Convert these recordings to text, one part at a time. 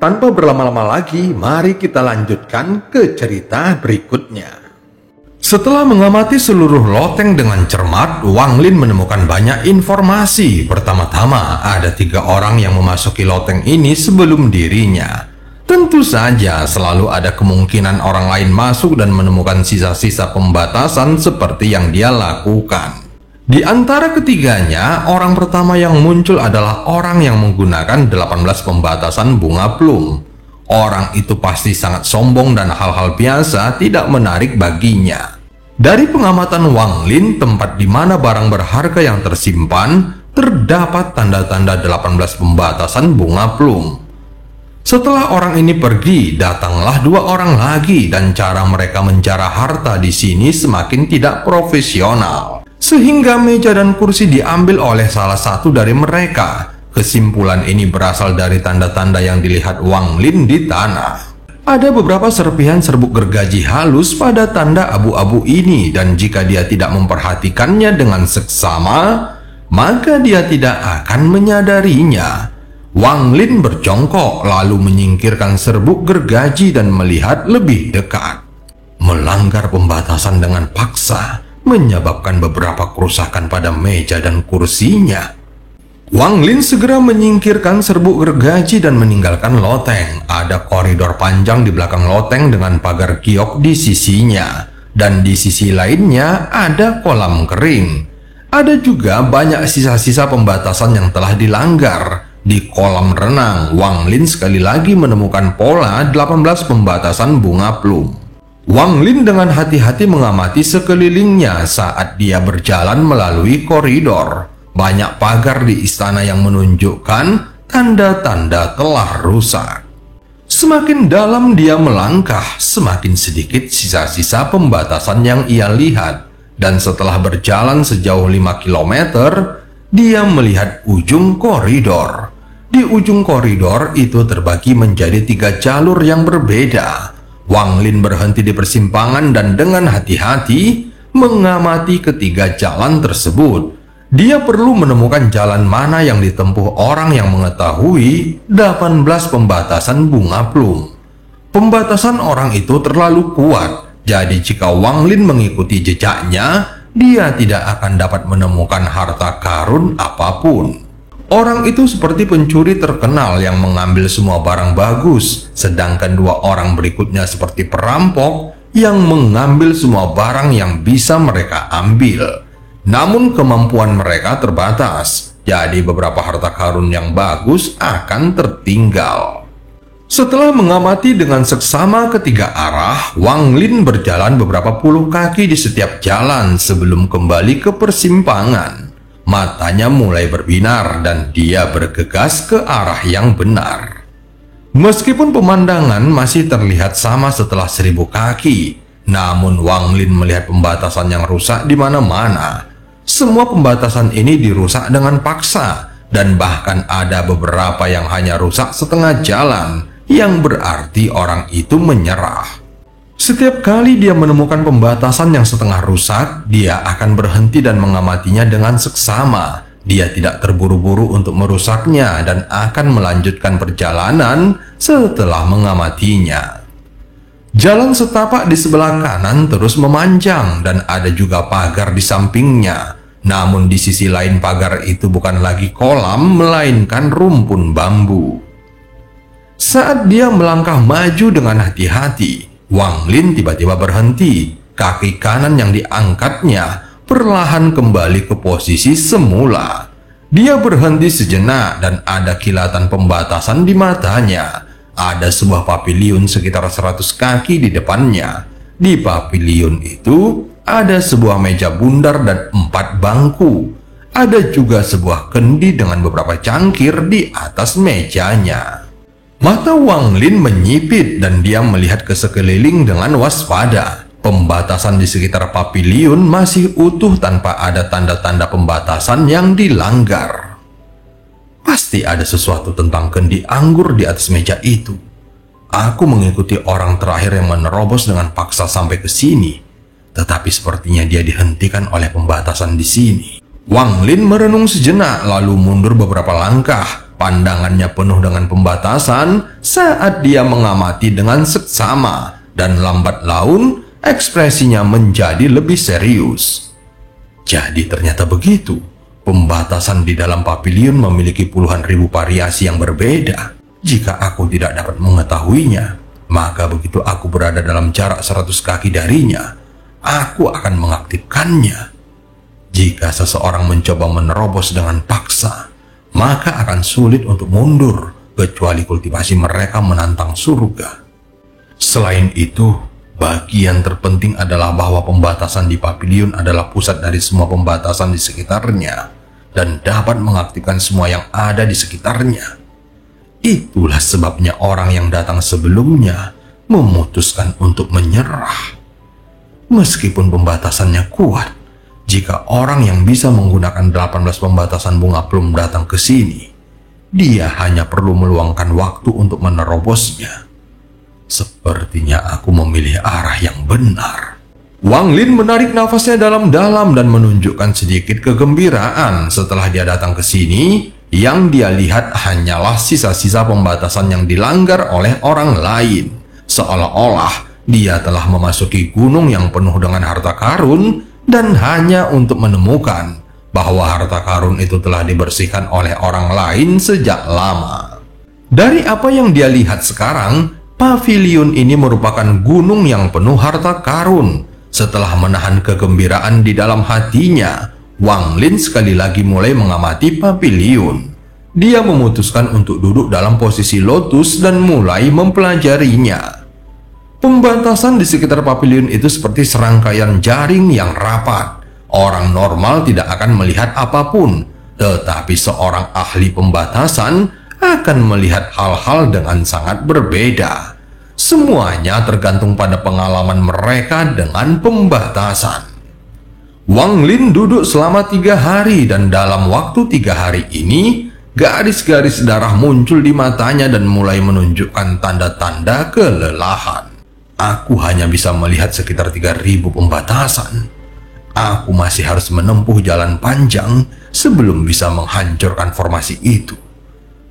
Tanpa berlama-lama lagi, mari kita lanjutkan ke cerita berikutnya. Setelah mengamati seluruh loteng dengan cermat, Wang Lin menemukan banyak informasi. Pertama-tama, ada 3 orang yang memasuki loteng ini sebelum dirinya. Tentu saja selalu ada kemungkinan orang lain masuk dan menemukan sisa-sisa pembatasan seperti yang dia lakukan. Di antara ketiganya, orang pertama yang muncul adalah orang yang menggunakan 18 pembatasan bunga plum. Orang itu pasti sangat sombong dan hal-hal biasa tidak menarik baginya. Dari pengamatan Wang Lin, tempat di mana barang berharga yang tersimpan, terdapat tanda-tanda 18 pembatasan bunga plum. Setelah orang ini pergi, datanglah 2 orang lagi dan cara mereka menjara harta di sini semakin tidak profesional. Sehingga meja dan kursi diambil oleh salah satu dari mereka. Kesimpulan ini berasal dari tanda-tanda yang dilihat Wang Lin di tanah. Ada beberapa serpihan serbuk gergaji halus pada tanda abu-abu ini, dan jika dia tidak memperhatikannya dengan seksama, maka dia tidak akan menyadarinya. Wang Lin berjongkok lalu menyingkirkan serbuk gergaji dan melihat lebih dekat. Melanggar pembatasan dengan paksa menyebabkan beberapa kerusakan pada meja dan kursinya. Wang Lin segera menyingkirkan serbuk gergaji dan meninggalkan loteng. Ada koridor panjang di belakang loteng dengan pagar giok di sisinya, dan di sisi lainnya ada kolam kering. Ada juga banyak sisa-sisa pembatasan yang telah dilanggar. Di kolam renang, Wang Lin sekali lagi menemukan pola 18 pembatasan bunga plum. Wang Lin dengan hati-hati mengamati sekelilingnya saat dia berjalan melalui koridor. Banyak pagar di istana yang menunjukkan tanda-tanda telah rusak. Semakin dalam dia melangkah, semakin sedikit sisa-sisa pembatasan yang ia lihat. Dan setelah berjalan sejauh 5 km, dia melihat ujung koridor. Di ujung koridor itu terbagi menjadi 3 jalur yang berbeda. Wang Lin berhenti di persimpangan dan dengan hati-hati mengamati ketiga jalan tersebut. Dia perlu menemukan jalan mana yang ditempuh orang yang mengetahui 18 pembatasan bunga plum. Pembatasan orang itu terlalu kuat, jadi jika Wang Lin mengikuti jejaknya, dia tidak akan dapat menemukan harta karun apapun. Orang itu seperti pencuri terkenal yang mengambil semua barang bagus, sedangkan 2 orang berikutnya seperti perampok yang mengambil semua barang yang bisa mereka ambil. Namun kemampuan mereka terbatas, jadi beberapa harta karun yang bagus akan tertinggal. Setelah mengamati dengan seksama ketiga arah, Wang Lin berjalan beberapa puluh kaki di setiap jalan sebelum kembali ke persimpangan. Matanya mulai berbinar dan dia bergegas ke arah yang benar. Meskipun pemandangan masih terlihat sama setelah 1000 kaki, namun Wang Lin melihat pembatasan yang rusak di mana-mana. Semua pembatasan ini dirusak dengan paksa, dan bahkan ada beberapa yang hanya rusak setengah jalan, yang berarti orang itu menyerah. Setiap kali dia menemukan pembatasan yang setengah rusak, dia akan berhenti dan mengamatinya dengan seksama. Dia tidak terburu-buru untuk merusaknya dan akan melanjutkan perjalanan setelah mengamatinya. Jalan setapak di sebelah kanan terus memanjang dan ada juga pagar di sampingnya. Namun di sisi lain pagar itu bukan lagi kolam, melainkan rumpun bambu. Saat dia melangkah maju dengan hati-hati, Wang Lin tiba-tiba berhenti. Kaki kanan yang diangkatnya perlahan kembali ke posisi semula. Dia berhenti sejenak dan ada kilatan pembatasan di matanya. Ada sebuah paviliun sekitar 100 kaki di depannya. Di paviliun itu ada sebuah meja bundar dan 4 bangku. Ada juga sebuah kendi dengan beberapa cangkir di atas mejanya. Mata Wang Lin menyipit dan dia melihat ke sekeliling dengan waspada. Pembatasan di sekitar paviliun masih utuh tanpa ada tanda-tanda pembatasan yang dilanggar. Pasti ada sesuatu tentang kendi anggur di atas meja itu. Aku mengikuti orang terakhir yang menerobos dengan paksa sampai ke sini, tetapi sepertinya dia dihentikan oleh pembatasan di sini. Wang Lin merenung sejenak lalu mundur beberapa langkah. Pandangannya penuh dengan pembatasan saat dia mengamati dengan seksama, dan lambat laun ekspresinya menjadi lebih serius. Jadi ternyata begitu. Pembatasan di dalam pavilion memiliki puluhan ribu variasi yang berbeda. Jika aku tidak dapat mengetahuinya, maka begitu aku berada dalam jarak 100 kaki darinya, aku akan mengaktifkannya. Jika seseorang mencoba menerobos dengan paksa, maka akan sulit untuk mundur, kecuali kultivasi mereka menantang surga. Selain itu, bagian terpenting adalah bahwa pembatasan di pavilion adalah pusat dari semua pembatasan di sekitarnya, dan dapat mengaktifkan semua yang ada di sekitarnya. Itulah sebabnya orang yang datang sebelumnya memutuskan untuk menyerah. Meskipun pembatasannya kuat, jika orang yang bisa menggunakan 18 pembatasan bunga belum datang ke sini, dia hanya perlu meluangkan waktu untuk menerobosnya. Sepertinya aku memilih arah yang benar. Wang Lin menarik nafasnya dalam-dalam dan menunjukkan sedikit kegembiraan setelah dia datang ke sini. Yang dia lihat hanyalah sisa-sisa pembatasan yang dilanggar oleh orang lain. Seolah-olah dia telah memasuki gunung yang penuh dengan harta karun, dan hanya untuk menemukan bahwa harta karun itu telah dibersihkan oleh orang lain sejak lama. Dari apa yang dia lihat sekarang, pavilion ini merupakan gunung yang penuh harta karun. Setelah menahan kegembiraan di dalam hatinya, Wang Lin sekali lagi mulai mengamati pavilion. Dia memutuskan untuk duduk dalam posisi lotus dan mulai mempelajarinya. Pembatasan di sekitar pavilion itu seperti serangkaian jaring yang rapat. Orang normal tidak akan melihat apapun, tetapi seorang ahli pembatasan akan melihat hal-hal dengan sangat berbeda. Semuanya tergantung pada pengalaman mereka dengan pembatasan. Wang Lin duduk selama 3 hari, dan dalam waktu 3 hari ini, garis-garis darah muncul di matanya dan mulai menunjukkan tanda-tanda kelelahan. Aku hanya bisa melihat sekitar 3.000 pembatasan. Aku masih harus menempuh jalan panjang sebelum bisa menghancurkan formasi itu.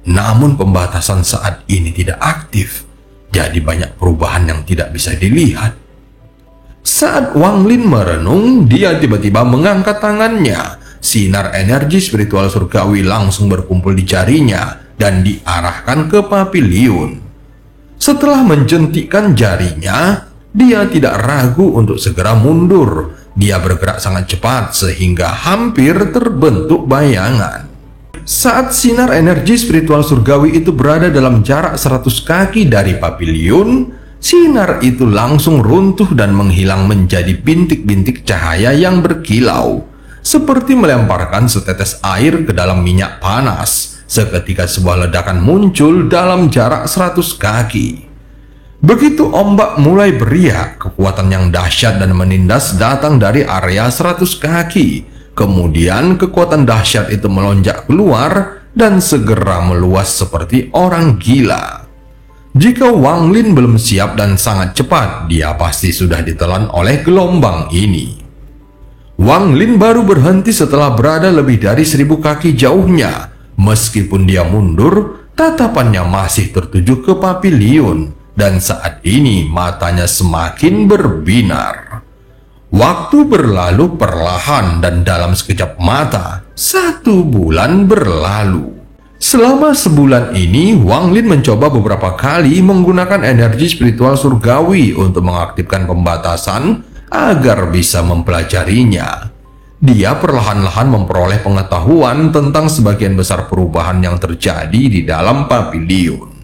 Namun pembatasan saat ini tidak aktif, jadi banyak perubahan yang tidak bisa dilihat. Saat Wang Lin merenung, dia tiba-tiba mengangkat tangannya. Sinar energi spiritual surgawi langsung berkumpul di jarinya dan diarahkan ke pavilion. Setelah menjentikkan jarinya, dia tidak ragu untuk segera mundur. Dia bergerak sangat cepat sehingga hampir terbentuk bayangan. Saat sinar energi spiritual surgawi itu berada dalam jarak 100 kaki dari pavilion, sinar itu langsung runtuh dan menghilang menjadi bintik-bintik cahaya yang berkilau, seperti melemparkan setetes air ke dalam minyak panas. Seketika sebuah ledakan muncul dalam jarak 100 kaki. Begitu ombak mulai beriak, kekuatan yang dahsyat dan menindas datang dari area 100 kaki. Kemudian kekuatan dahsyat itu melonjak keluar dan segera meluas seperti orang gila. Jika Wang Lin belum siap dan sangat cepat, dia pasti sudah ditelan oleh gelombang ini. Wang Lin baru berhenti setelah berada lebih dari 1000 kaki jauhnya. Meskipun dia mundur, tatapannya masih tertuju ke pavilion, dan saat ini matanya semakin berbinar. Waktu berlalu perlahan, dan dalam sekejap mata, 1 bulan berlalu. Selama sebulan ini, Wang Lin mencoba beberapa kali menggunakan energi spiritual surgawi untuk mengaktifkan pembatasan agar bisa mempelajarinya. Dia perlahan-lahan memperoleh pengetahuan tentang sebagian besar perubahan yang terjadi di dalam pavilion.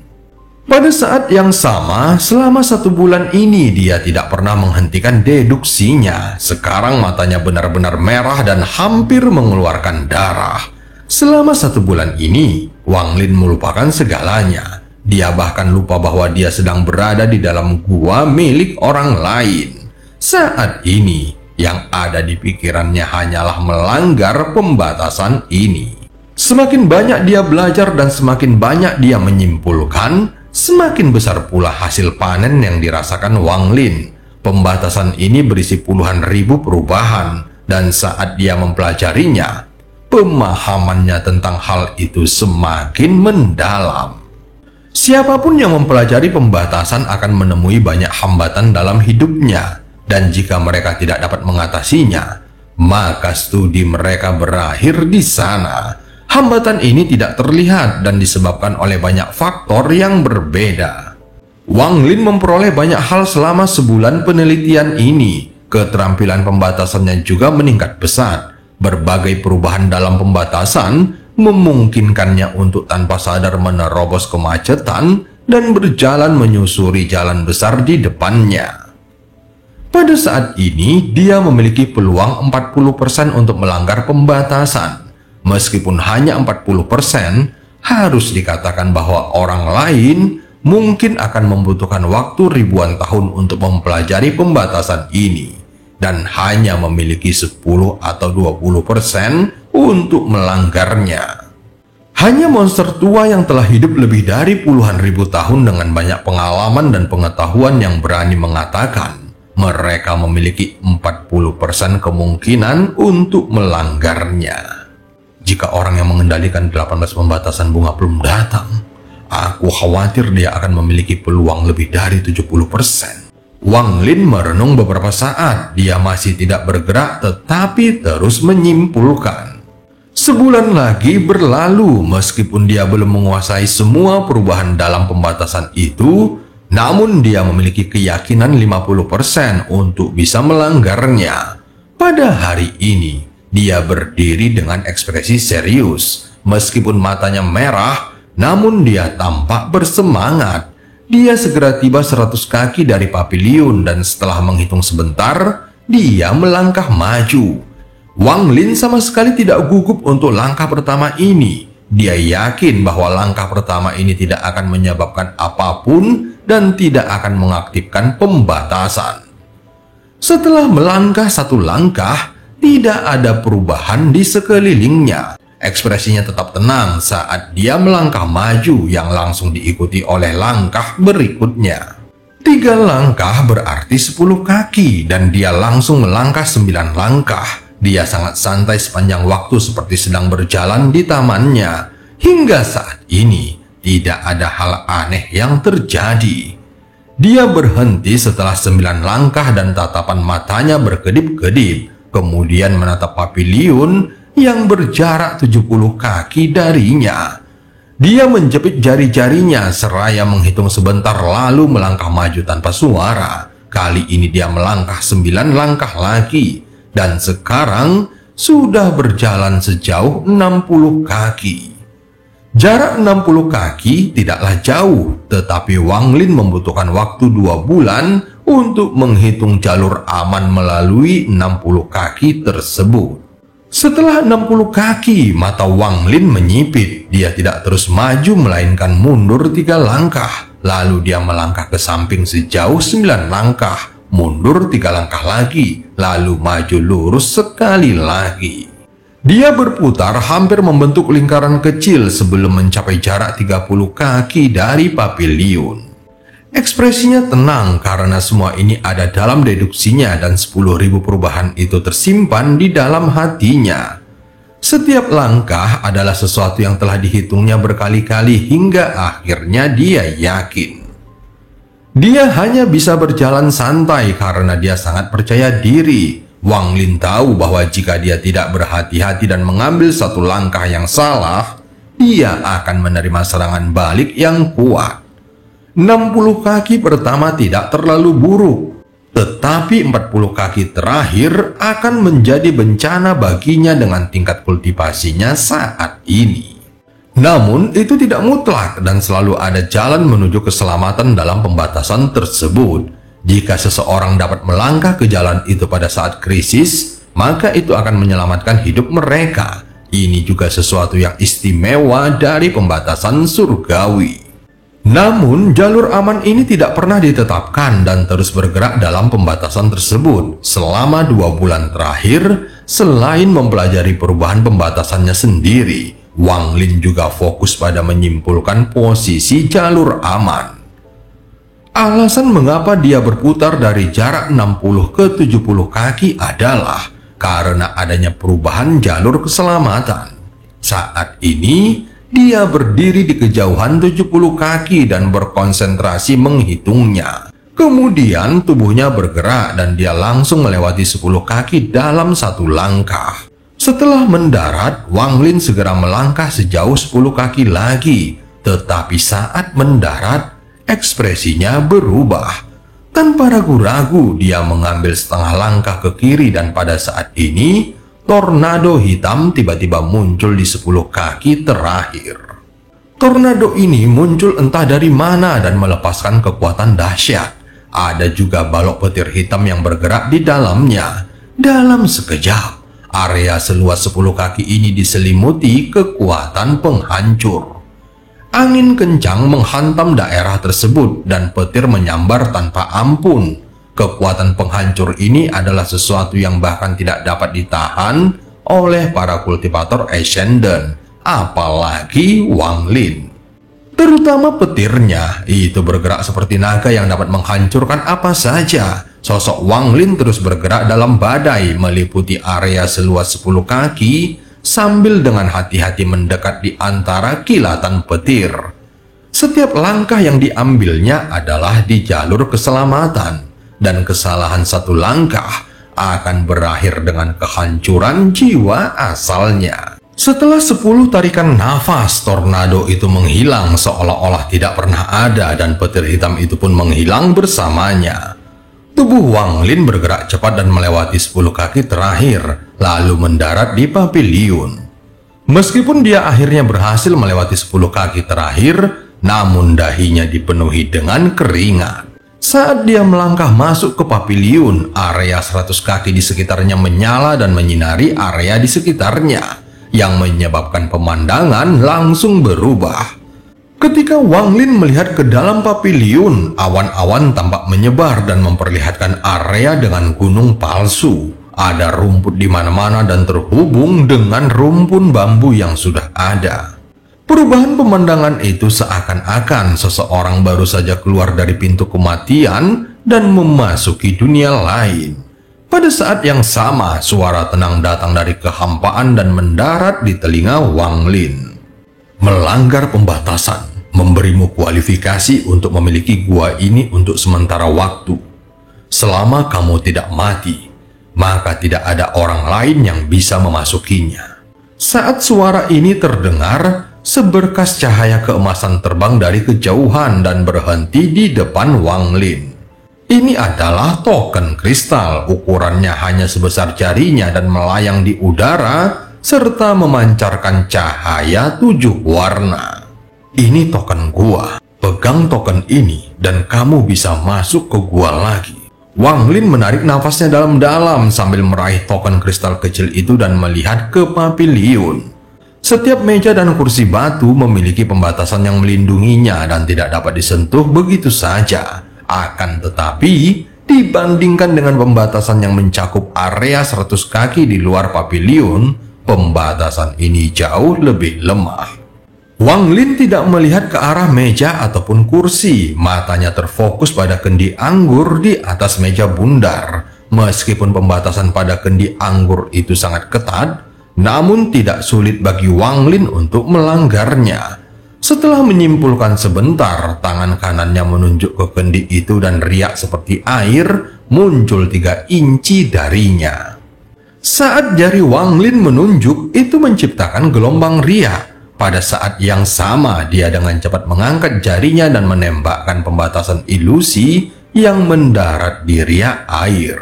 Pada saat yang sama, selama 1 bulan ini dia tidak pernah menghentikan deduksinya. Sekarang matanya benar-benar merah dan hampir mengeluarkan darah. Selama 1 bulan ini, Wang Lin melupakan segalanya. Dia bahkan lupa bahwa dia sedang berada di dalam gua milik orang lain. Saat ini, yang ada di pikirannya hanyalah melanggar pembatasan ini. Semakin banyak dia belajar dan semakin banyak dia menyimpulkan, semakin besar pula hasil panen yang dirasakan Wang Lin. Pembatasan ini berisi puluhan ribu perubahan, dan saat dia mempelajarinya, pemahamannya tentang hal itu semakin mendalam. Siapapun yang mempelajari pembatasan akan menemui banyak hambatan dalam hidupnya, dan jika mereka tidak dapat mengatasinya, maka studi mereka berakhir di sana. Hambatan ini tidak terlihat dan disebabkan oleh banyak faktor yang berbeda. Wang Lin memperoleh banyak hal selama sebulan penelitian ini. Keterampilan pembatasannya juga meningkat pesat. Berbagai perubahan dalam pembatasan memungkinkannya untuk tanpa sadar menerobos kemacetan dan berjalan menyusuri jalan besar di depannya. Pada saat ini, dia memiliki peluang 40% untuk melanggar pembatasan. Meskipun hanya 40%, harus dikatakan bahwa orang lain mungkin akan membutuhkan waktu ribuan tahun untuk mempelajari pembatasan ini, dan hanya memiliki 10 atau 20% untuk melanggarnya. Hanya monster tua yang telah hidup lebih dari puluhan ribu tahun dengan banyak pengalaman dan pengetahuan yang berani mengatakan mereka memiliki 40% kemungkinan untuk melanggarnya. Jika orang yang mengendalikan 18 pembatasan bunga belum datang, aku khawatir dia akan memiliki peluang lebih dari 70%. Wang Lin merenung beberapa saat. Dia masih tidak bergerak tetapi terus menyimpulkan. Sebulan lagi berlalu meskipun dia belum menguasai semua perubahan dalam pembatasan itu, namun dia memiliki keyakinan 50% untuk bisa melanggarnya. Pada hari ini, dia berdiri dengan ekspresi serius. Meskipun matanya merah, namun dia tampak bersemangat. Dia segera tiba 100 kaki dari paviliun dan setelah menghitung sebentar, dia melangkah maju. Wang Lin sama sekali tidak gugup untuk langkah pertama ini. Dia yakin bahwa langkah pertama ini tidak akan menyebabkan apapun dan tidak akan mengaktifkan pembatasan. Setelah melangkah satu langkah, tidak ada perubahan di sekelilingnya. Ekspresinya tetap tenang saat dia melangkah maju yang langsung diikuti oleh langkah berikutnya. 3 langkah berarti 10 kaki dan dia langsung melangkah 9 langkah. Dia sangat santai sepanjang waktu seperti sedang berjalan di tamannya. Hingga saat ini, tidak ada hal aneh yang terjadi. Dia berhenti setelah 9 langkah dan tatapan matanya berkedip-kedip. Kemudian menatap paviliun yang berjarak 70 kaki darinya. Dia menjepit jari-jarinya seraya menghitung sebentar lalu melangkah maju tanpa suara. Kali ini dia melangkah 9 langkah lagi. Dan sekarang sudah berjalan sejauh 60 kaki. Jarak 60 kaki tidaklah jauh, tetapi Wang Lin membutuhkan waktu 2 bulan untuk menghitung jalur aman melalui 60 kaki tersebut. Setelah 60 kaki, mata Wang Lin menyipit. Dia tidak terus maju melainkan mundur 3 langkah. Lalu dia melangkah ke samping sejauh 9 langkah. Mundur 3 langkah lagi, lalu maju lurus sekali lagi. Dia berputar hampir membentuk lingkaran kecil sebelum mencapai jarak 30 kaki dari paviliun. Ekspresinya tenang karena semua ini ada dalam deduksinya dan 10.000 perubahan itu tersimpan di dalam hatinya. Setiap langkah adalah sesuatu yang telah dihitungnya berkali-kali hingga akhirnya dia yakin. Dia hanya bisa berjalan santai karena dia sangat percaya diri. Wang Lin tahu bahwa jika dia tidak berhati-hati dan mengambil satu langkah yang salah, dia akan menerima serangan balik yang kuat. 60 kaki pertama tidak terlalu buruk, tetapi 40 kaki terakhir akan menjadi bencana baginya dengan tingkat kultivasinya saat ini. Namun itu tidak mutlak dan selalu ada jalan menuju keselamatan dalam pembatasan tersebut. Jika seseorang dapat melangkah ke jalan itu pada saat krisis, maka itu akan menyelamatkan hidup mereka. Ini juga sesuatu yang istimewa dari pembatasan surgawi. Namun, jalur aman ini tidak pernah ditetapkan dan terus bergerak dalam pembatasan tersebut. Selama 2 bulan terakhir, selain mempelajari perubahan pembatasannya sendiri, Wang Lin juga fokus pada menyimpulkan posisi jalur aman. Alasan mengapa dia berputar dari jarak 60 ke 70 kaki adalah karena adanya perubahan jalur keselamatan. Saat ini, dia berdiri di kejauhan 70 kaki dan berkonsentrasi menghitungnya. Kemudian tubuhnya bergerak dan dia langsung melewati 10 kaki dalam satu langkah. Setelah mendarat, Wang Lin segera melangkah sejauh 10 kaki lagi. Tetapi saat mendarat, ekspresinya berubah. Tanpa ragu-ragu, dia mengambil setengah langkah ke kiri dan pada saat ini, tornado hitam tiba-tiba muncul di 10 kaki terakhir. Tornado ini muncul entah dari mana dan melepaskan kekuatan dahsyat. Ada juga balok petir hitam yang bergerak di dalamnya. Dalam sekejap, area seluas 10 kaki ini diselimuti kekuatan penghancur. Angin kencang menghantam daerah tersebut dan petir menyambar tanpa ampun. Kekuatan penghancur ini adalah sesuatu yang bahkan tidak dapat ditahan oleh para kultivator Ascendant, apalagi Wang Lin. Terutama petirnya, itu bergerak seperti naga yang dapat menghancurkan apa saja. Sosok Wang Lin terus bergerak dalam badai meliputi area seluas 10 kaki sambil dengan hati-hati mendekat di antara kilatan petir. Setiap langkah yang diambilnya adalah di jalur keselamatan dan kesalahan satu langkah akan berakhir dengan kehancuran jiwa asalnya. Setelah 10 tarikan nafas, tornado itu menghilang seolah-olah tidak pernah ada dan petir hitam itu pun menghilang bersamanya. Tubuh Wang Lin bergerak cepat dan melewati 10 kaki terakhir, lalu mendarat di paviliun. Meskipun dia akhirnya berhasil melewati 10 kaki terakhir, namun dahinya dipenuhi dengan keringat. Saat dia melangkah masuk ke paviliun, area 100 kaki di sekitarnya menyala dan menyinari area di sekitarnya, yang menyebabkan pemandangan langsung berubah. Ketika Wang Lin melihat ke dalam paviliun, awan-awan tampak menyebar dan memperlihatkan area dengan gunung palsu. Ada rumput di mana-mana dan terhubung dengan rumpun bambu yang sudah ada. Perubahan pemandangan itu seakan-akan seseorang baru saja keluar dari pintu kematian dan memasuki dunia lain. Pada saat yang sama, suara tenang datang dari kehampaan dan mendarat di telinga Wang Lin. Melanggar pembatasan, memberimu kualifikasi untuk memiliki gua ini untuk sementara waktu. Selama kamu tidak mati, maka tidak ada orang lain yang bisa memasukinya. Saat suara ini terdengar, seberkas cahaya keemasan terbang dari kejauhan dan berhenti di depan Wang Lin. Ini adalah token kristal, ukurannya hanya sebesar jarinya dan melayang di udara serta memancarkan cahaya 7 warna. Ini token gua. Pegang token ini dan kamu bisa masuk ke gua lagi. Wang Lin menarik nafasnya dalam-dalam sambil meraih token kristal kecil itu dan melihat ke paviliun. Setiap meja dan kursi batu memiliki pembatasan yang melindunginya dan tidak dapat disentuh begitu saja. Akan tetapi, dibandingkan dengan pembatasan yang mencakup area 100 kaki di luar paviliun, pembatasan ini jauh lebih lemah. Wang Lin tidak melihat ke arah meja ataupun kursi. Matanya terfokus pada kendi anggur di atas meja bundar. Meskipun pembatasan pada kendi anggur itu sangat ketat, namun tidak sulit bagi Wang Lin untuk melanggarnya. Setelah menyimpulkan sebentar, tangan kanannya menunjuk ke kendi itu dan riak seperti air muncul 3 inci darinya. Saat jari Wang Lin menunjuk, itu menciptakan gelombang riak. Pada saat yang sama, dia dengan cepat mengangkat jarinya dan menembakkan pembatasan ilusi yang mendarat di riak air.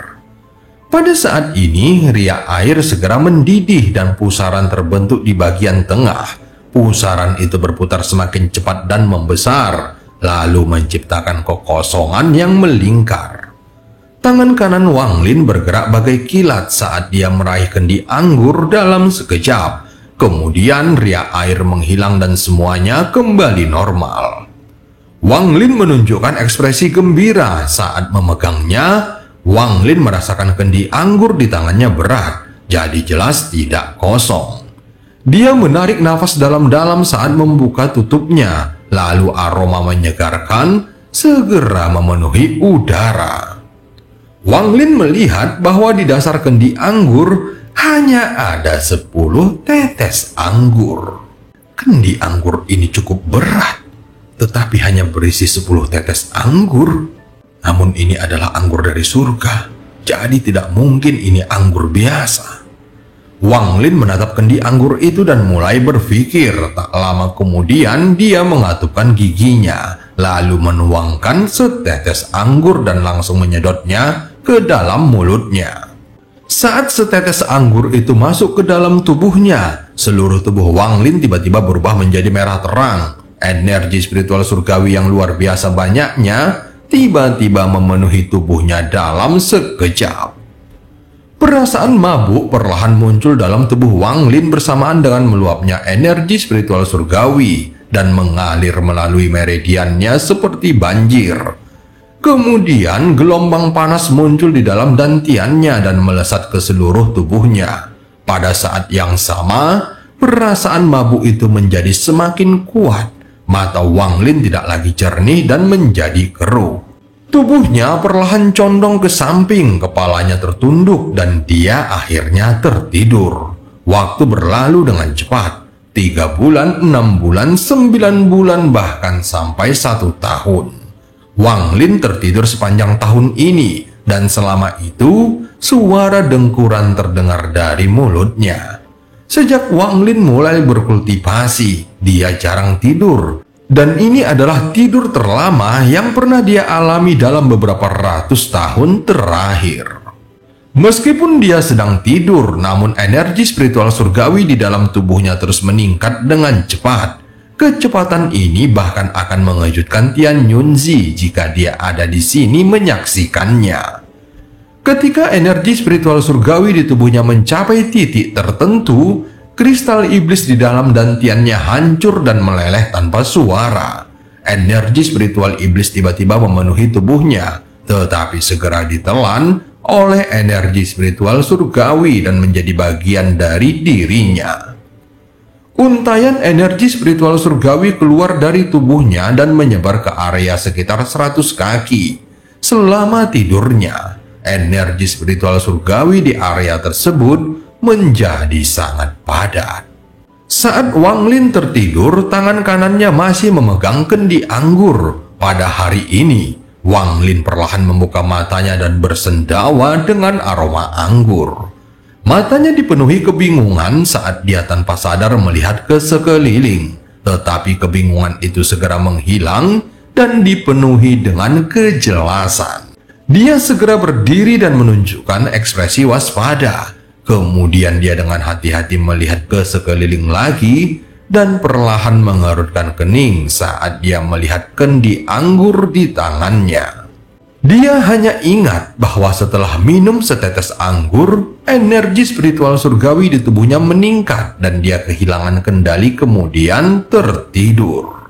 Pada saat ini, riak air segera mendidih dan pusaran terbentuk di bagian tengah. Pusaran itu berputar semakin cepat dan membesar, lalu menciptakan kekosongan yang melingkar. Tangan kanan Wang Lin bergerak bagai kilat saat dia meraih kendi anggur dalam sekejap. Kemudian riak air menghilang dan semuanya kembali normal. Wang Lin menunjukkan ekspresi gembira saat memegangnya. Wang Lin merasakan kendi anggur di tangannya berat, jadi jelas tidak kosong. Dia menarik nafas dalam-dalam saat membuka tutupnya, lalu aroma menyegarkan segera memenuhi udara. Wang Lin melihat bahwa di dasar kendi anggur hanya ada 10 tetes anggur. Kendi anggur ini cukup berat, tetapi hanya berisi 10 tetes anggur. Namun ini adalah anggur dari surga, jadi tidak mungkin ini anggur biasa. Wang Lin menatap kendi anggur itu dan mulai berpikir. Tak lama kemudian dia mengatupkan giginya, lalu menuangkan setetes anggur dan langsung menyedotnya ke dalam mulutnya. Saat setetes anggur itu masuk ke dalam tubuhnya, seluruh tubuh Wang Lin tiba-tiba berubah menjadi merah terang. Energi spiritual surgawi yang luar biasa banyaknya tiba-tiba memenuhi tubuhnya dalam sekejap. Perasaan mabuk perlahan muncul dalam tubuh Wang Lin bersamaan dengan meluapnya energi spiritual surgawi dan mengalir melalui meridiannya seperti banjir. Kemudian gelombang panas muncul di dalam dantiannya dan melesat ke seluruh tubuhnya. Pada saat yang sama, perasaan mabuk itu menjadi semakin kuat. Mata Wang Lin tidak lagi jernih dan menjadi keruh. Tubuhnya perlahan condong ke samping, kepalanya tertunduk, dan dia akhirnya tertidur. Waktu berlalu dengan cepat. 3 bulan, 6 bulan, 9 bulan, bahkan sampai 1 tahun. Wang Lin tertidur sepanjang tahun ini, dan selama itu suara dengkuran terdengar dari mulutnya. Sejak Wang Lin mulai berkultivasi, dia jarang tidur. Dan ini adalah tidur terlama yang pernah dia alami dalam beberapa ratus tahun terakhir. Meskipun dia sedang tidur, namun energi spiritual surgawi di dalam tubuhnya terus meningkat dengan cepat. Kecepatan ini bahkan akan mengejutkan Tian Yunzi jika dia ada di sini menyaksikannya. Ketika energi spiritual surgawi di tubuhnya mencapai titik tertentu, kristal iblis di dalam dantiannya hancur dan meleleh tanpa suara. Energi spiritual iblis tiba-tiba memenuhi tubuhnya, tetapi segera ditelan oleh energi spiritual surgawi dan menjadi bagian dari dirinya. Untaian energi spiritual surgawi keluar dari tubuhnya dan menyebar ke area sekitar 100 kaki. Selama tidurnya, energi spiritual surgawi di area tersebut menjadi sangat padat. Saat Wang Lin tertidur, tangan kanannya masih memegang kendi anggur. Pada hari ini, Wang Lin perlahan membuka matanya dan bersendawa dengan aroma anggur. Matanya dipenuhi kebingungan saat dia tanpa sadar melihat ke sekeliling. Tetapi kebingungan itu segera menghilang dan dipenuhi dengan kejelasan. Dia segera berdiri dan menunjukkan ekspresi waspada. Kemudian dia dengan hati-hati melihat ke sekeliling lagi dan perlahan mengerutkan kening saat dia melihat kendi anggur di tangannya. Dia hanya ingat bahwa setelah minum setetes anggur, energi spiritual surgawi di tubuhnya meningkat dan dia kehilangan kendali kemudian tertidur.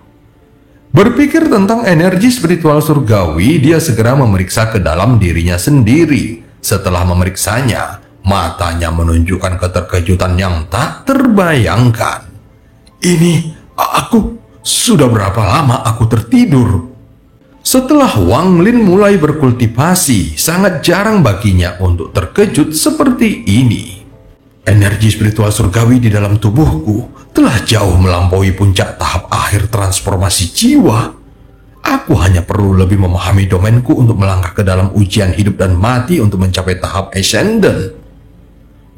Berpikir tentang energi spiritual surgawi, dia segera memeriksa ke dalam dirinya sendiri. Setelah memeriksanya, matanya menunjukkan keterkejutan yang tak terbayangkan. Sudah berapa lama aku tertidur? Setelah Wang Lin mulai berkultivasi, sangat jarang baginya untuk terkejut seperti ini. Energi spiritual surgawi di dalam tubuhku telah jauh melampaui puncak tahap akhir transformasi jiwa. Aku hanya perlu lebih memahami domainku untuk melangkah ke dalam ujian hidup dan mati untuk mencapai tahap ascendant.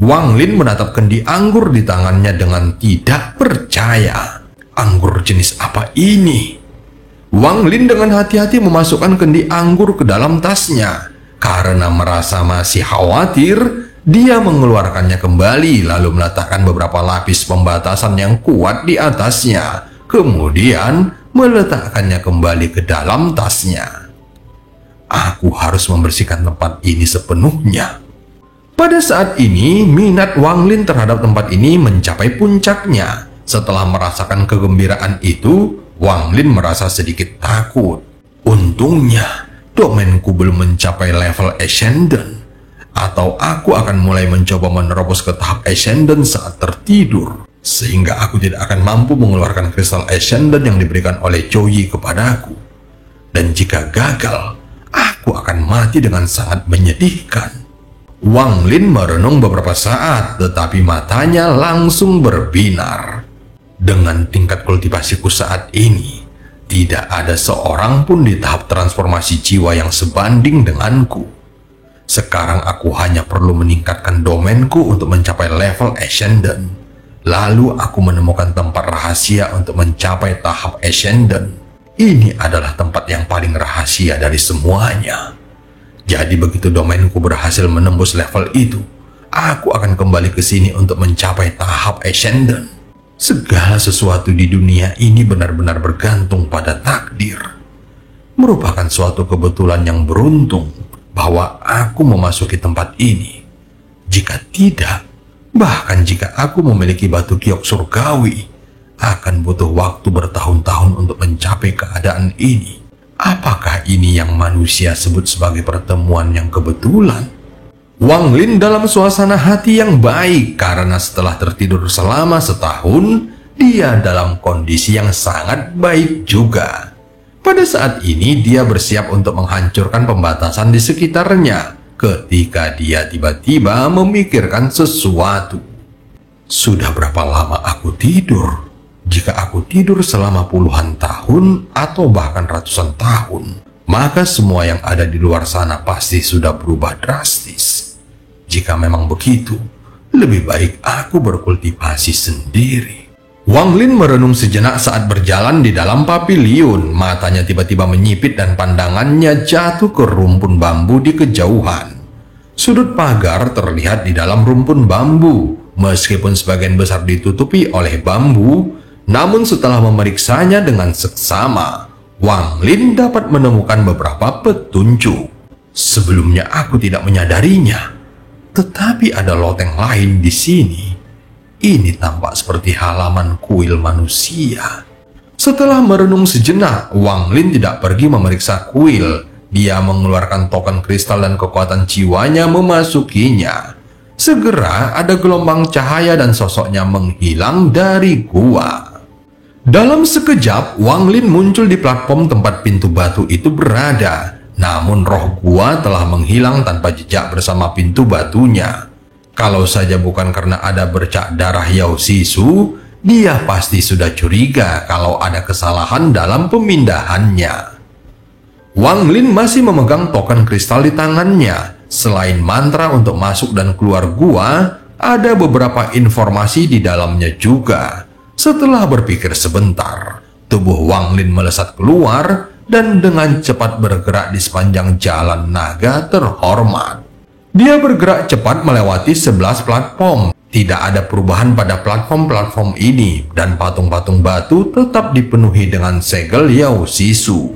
Wang Lin menatap kendi anggur di tangannya dengan tidak percaya. Anggur jenis apa ini? Wang Lin dengan hati-hati memasukkan kendi anggur ke dalam tasnya. Karena merasa masih khawatir, dia mengeluarkannya kembali lalu meletakkan beberapa lapis pembatasan yang kuat di atasnya. Kemudian meletakkannya kembali ke dalam tasnya. Aku harus membersihkan tempat ini sepenuhnya. Pada saat ini, minat Wang Lin terhadap tempat ini mencapai puncaknya. Setelah merasakan kegembiraan itu, Wang Lin merasa sedikit takut. Untungnya, domainku belum mencapai level ascendant. Atau aku akan mulai mencoba menerobos ke tahap ascendant saat tertidur. Sehingga aku tidak akan mampu mengeluarkan kristal ascendant yang diberikan oleh Chou Yi kepadaku. Dan jika gagal, aku aku akan mati dengan sangat menyedihkan. Wang Lin merenung beberapa saat, tetapi matanya langsung berbinar. Dengan tingkat kultivasiku saat ini, tidak ada seorang pun di tahap transformasi jiwa yang sebanding denganku. Sekarang aku hanya perlu meningkatkan domainku untuk mencapai level Ascendant. Lalu aku menemukan tempat rahasia untuk mencapai tahap Ascendant. Ini adalah tempat yang paling rahasia dari semuanya. Jadi begitu domainku berhasil menembus level itu, aku akan kembali ke sini untuk mencapai tahap Ascendant. Segala sesuatu di dunia ini benar-benar bergantung pada takdir. Merupakan suatu kebetulan yang beruntung bahwa aku memasuki tempat ini. Jika tidak, bahkan jika aku memiliki batu giok surgawi, akan butuh waktu bertahun-tahun untuk mencapai keadaan ini. Apakah ini yang manusia sebut sebagai pertemuan yang kebetulan? Wang Lin dalam suasana hati yang baik karena setelah tertidur selama setahun, dia dalam kondisi yang sangat baik juga. Pada saat ini dia bersiap untuk menghancurkan pembatasan di sekitarnya ketika dia tiba-tiba memikirkan sesuatu. Sudah berapa lama aku tidur? Jika aku tidur selama puluhan tahun atau bahkan ratusan tahun, maka semua yang ada di luar sana pasti sudah berubah drastis. Jika memang begitu, lebih baik aku berkultivasi sendiri. Wang Lin merenung sejenak saat berjalan di dalam paviliun. Matanya tiba-tiba menyipit dan pandangannya jatuh ke rumpun bambu di kejauhan. Sudut pagar terlihat di dalam rumpun bambu. Meskipun sebagian besar ditutupi oleh bambu, namun setelah memeriksanya dengan seksama, Wang Lin dapat menemukan beberapa petunjuk. Sebelumnya aku tidak menyadarinya, tetapi ada loteng lain di sini. Ini tampak seperti halaman kuil manusia. Setelah merenung sejenak, Wang Lin tidak pergi memeriksa kuil. Dia mengeluarkan token kristal dan kekuatan jiwanya memasukinya. Segera ada gelombang cahaya dan sosoknya menghilang dari gua. Dalam sekejap, Wang Lin muncul di platform tempat pintu batu itu berada. Namun roh gua telah menghilang tanpa jejak bersama pintu batunya. Kalau saja bukan karena ada bercak darah Yao Sisu, dia pasti sudah curiga kalau ada kesalahan dalam pemindahannya. Wang Lin masih memegang token kristal di tangannya. Selain mantra untuk masuk dan keluar gua, ada beberapa informasi di dalamnya juga. Setelah berpikir sebentar, tubuh Wang Lin melesat keluar dan dengan cepat bergerak di sepanjang jalan naga terhormat. Dia bergerak cepat melewati 11 platform. Tidak ada perubahan pada platform-platform ini dan patung-patung batu tetap dipenuhi dengan segel Yao Sisu.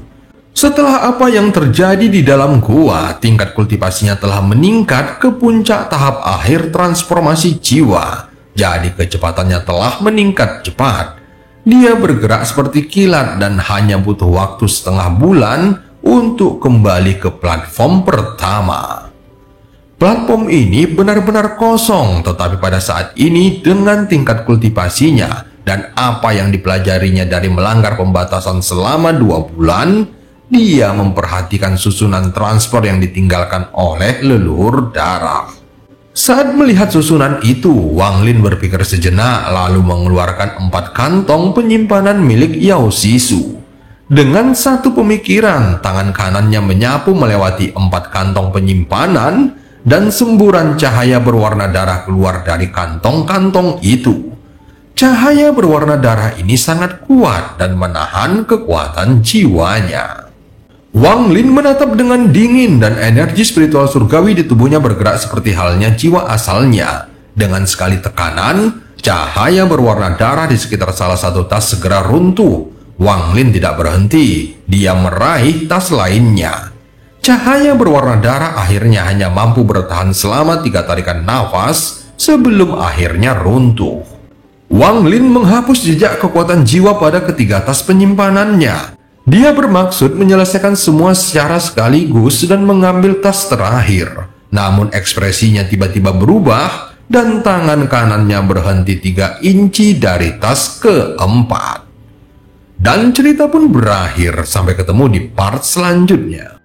Setelah apa yang terjadi di dalam gua, tingkat kultivasinya telah meningkat ke puncak tahap akhir transformasi jiwa. Jadi kecepatannya telah meningkat cepat. Dia bergerak seperti kilat dan hanya butuh waktu setengah bulan untuk kembali ke platform pertama. Platform ini benar-benar kosong, tetapi pada saat ini dengan tingkat kultivasinya dan apa yang dipelajarinya dari melanggar pembatasan selama 2 bulan, dia memperhatikan susunan transfer yang ditinggalkan oleh leluhur darah. Saat melihat susunan itu, Wang Lin berpikir sejenak lalu mengeluarkan 4 kantong penyimpanan milik Yao Sisu. Dengan satu pemikiran, tangan kanannya menyapu melewati 4 kantong penyimpanan dan semburan cahaya berwarna darah keluar dari kantong-kantong itu. Cahaya berwarna darah ini sangat kuat dan menahan kekuatan jiwanya. Wang Lin menatap dengan dingin dan energi spiritual surgawi di tubuhnya bergerak seperti halnya jiwa asalnya. Dengan sekali tekanan, cahaya berwarna darah di sekitar salah satu tas segera runtuh. Wang Lin tidak berhenti, dia meraih tas lainnya. Cahaya berwarna darah akhirnya hanya mampu bertahan selama 3 tarikan nafas sebelum akhirnya runtuh. Wang Lin menghapus jejak kekuatan jiwa pada ketiga tas penyimpanannya. Dia bermaksud menyelesaikan semua secara sekaligus dan mengambil tas terakhir. Namun ekspresinya tiba-tiba berubah dan tangan kanannya berhenti 3 inci dari tas keempat. Dan cerita pun berakhir. Sampai ketemu di part selanjutnya.